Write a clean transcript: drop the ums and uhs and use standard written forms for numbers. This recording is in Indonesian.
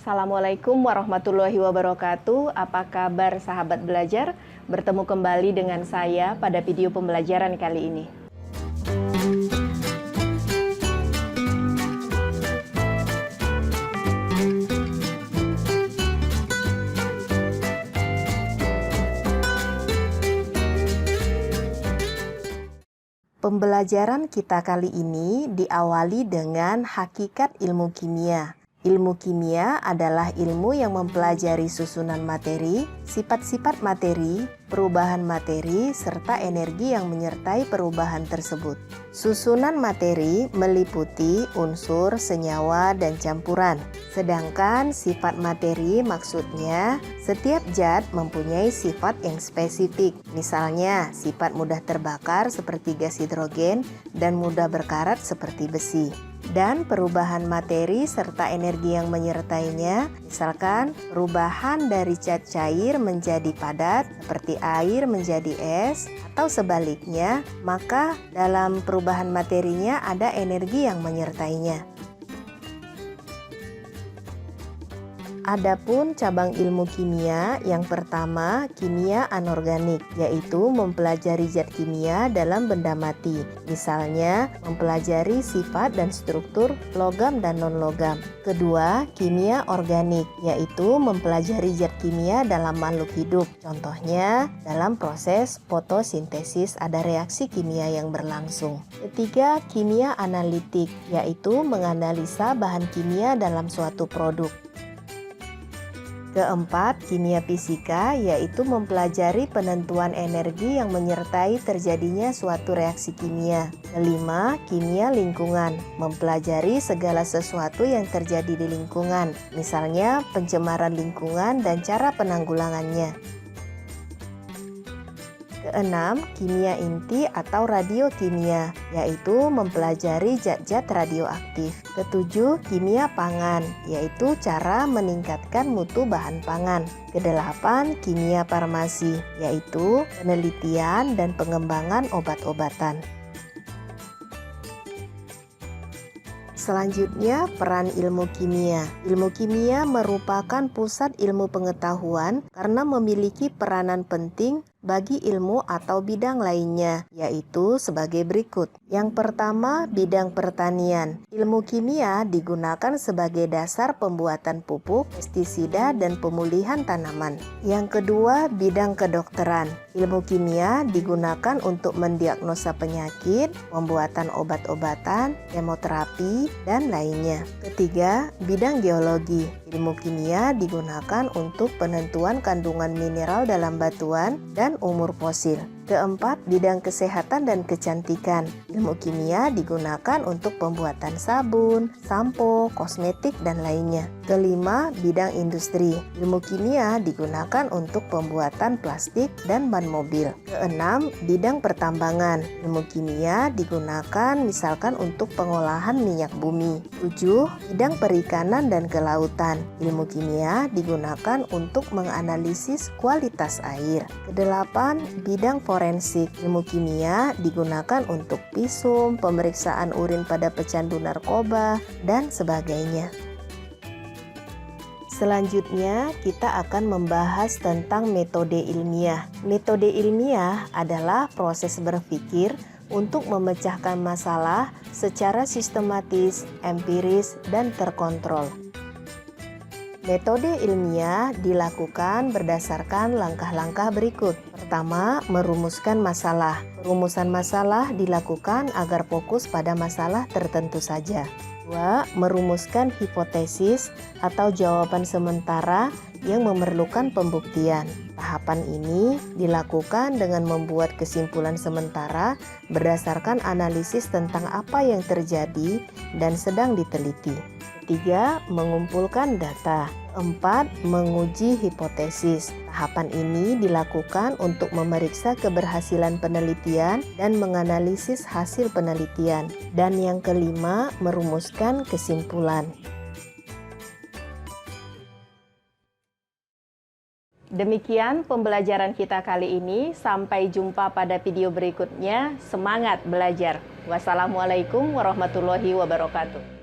Assalamualaikum warahmatullahi wabarakatuh. Apa kabar sahabat belajar? Bertemu kembali dengan saya pada video pembelajaran kali ini. Pembelajaran kita kali ini diawali dengan hakikat ilmu kimia. Ilmu kimia adalah ilmu yang mempelajari susunan materi, sifat-sifat materi, perubahan materi, serta energi yang menyertai perubahan tersebut. Susunan materi meliputi unsur, senyawa, dan campuran. Sedangkan sifat materi maksudnya setiap zat mempunyai sifat yang spesifik. Misalnya, sifat mudah terbakar seperti gas hidrogen dan mudah berkarat seperti besi. Dan perubahan materi serta energi yang menyertainya, misalkan perubahan dari zat cair menjadi padat seperti air menjadi es atau sebaliknya, maka dalam perubahan materinya ada energi yang menyertainya. Adapun cabang ilmu kimia, yang pertama kimia anorganik, yaitu mempelajari zat kimia dalam benda mati. Misalnya, mempelajari sifat dan struktur logam dan non-logam. Kedua, kimia organik, yaitu mempelajari zat kimia dalam makhluk hidup. Contohnya, dalam proses fotosintesis ada reaksi kimia yang berlangsung. Ketiga, kimia analitik, yaitu menganalisa bahan kimia dalam suatu produk. Keempat, kimia fisika, yaitu mempelajari penentuan energi yang menyertai terjadinya suatu reaksi kimia. Kelima, kimia lingkungan, mempelajari segala sesuatu yang terjadi di lingkungan, misalnya pencemaran lingkungan dan cara penanggulangannya. Keenam, kimia inti atau radiokimia, yaitu mempelajari zat-zat radioaktif. Ketujuh, kimia pangan, yaitu cara meningkatkan mutu bahan pangan. Kedelapan, kimia farmasi, yaitu penelitian dan pengembangan obat-obatan. Selanjutnya, peran ilmu kimia. Ilmu kimia merupakan pusat ilmu pengetahuan karena memiliki peranan penting bagi ilmu atau bidang lainnya, yaitu sebagai berikut. Yang pertama, bidang pertanian. Ilmu kimia digunakan sebagai dasar pembuatan pupuk, pestisida, dan pemulihan tanaman. Yang kedua, bidang kedokteran. Ilmu kimia digunakan untuk mendiagnosa penyakit, pembuatan obat-obatan, kemoterapi, dan lainnya. Ketiga, bidang geologi. Ilmu kimia digunakan untuk penentuan kandungan mineral dalam batuan dan umur fosil. Keempat, bidang kesehatan dan kecantikan. Ilmu kimia digunakan untuk pembuatan sabun, sampo, kosmetik, dan lainnya. Kelima, bidang industri. Ilmu kimia digunakan untuk pembuatan plastik dan ban mobil. Keenam, bidang pertambangan. Ilmu kimia digunakan misalkan untuk pengolahan minyak bumi. Tujuh, bidang perikanan dan kelautan. Ilmu kimia digunakan untuk menganalisis kualitas air. Kedelapan, bidang forensik. Ilmu kimia digunakan untuk visum, pemeriksaan urin pada pecandu narkoba, dan sebagainya. Selanjutnya, kita akan membahas tentang metode ilmiah. Metode ilmiah adalah proses berpikir untuk memecahkan masalah secara sistematis, empiris, dan terkontrol. Metode ilmiah dilakukan berdasarkan langkah-langkah berikut. Pertama, merumuskan masalah. Perumusan masalah dilakukan agar fokus pada masalah tertentu saja. Dua, merumuskan hipotesis atau jawaban sementara yang memerlukan pembuktian. Tahapan ini dilakukan dengan membuat kesimpulan sementara berdasarkan analisis tentang apa yang terjadi dan sedang diteliti. Ketiga, mengumpulkan data. Keempat, menguji hipotesis. Tahapan ini dilakukan untuk memeriksa keberhasilan penelitian dan menganalisis hasil penelitian. Dan yang kelima, merumuskan kesimpulan. Demikian pembelajaran kita kali ini. Sampai jumpa pada video berikutnya. Semangat belajar. Wassalamualaikum warahmatullahi wabarakatuh.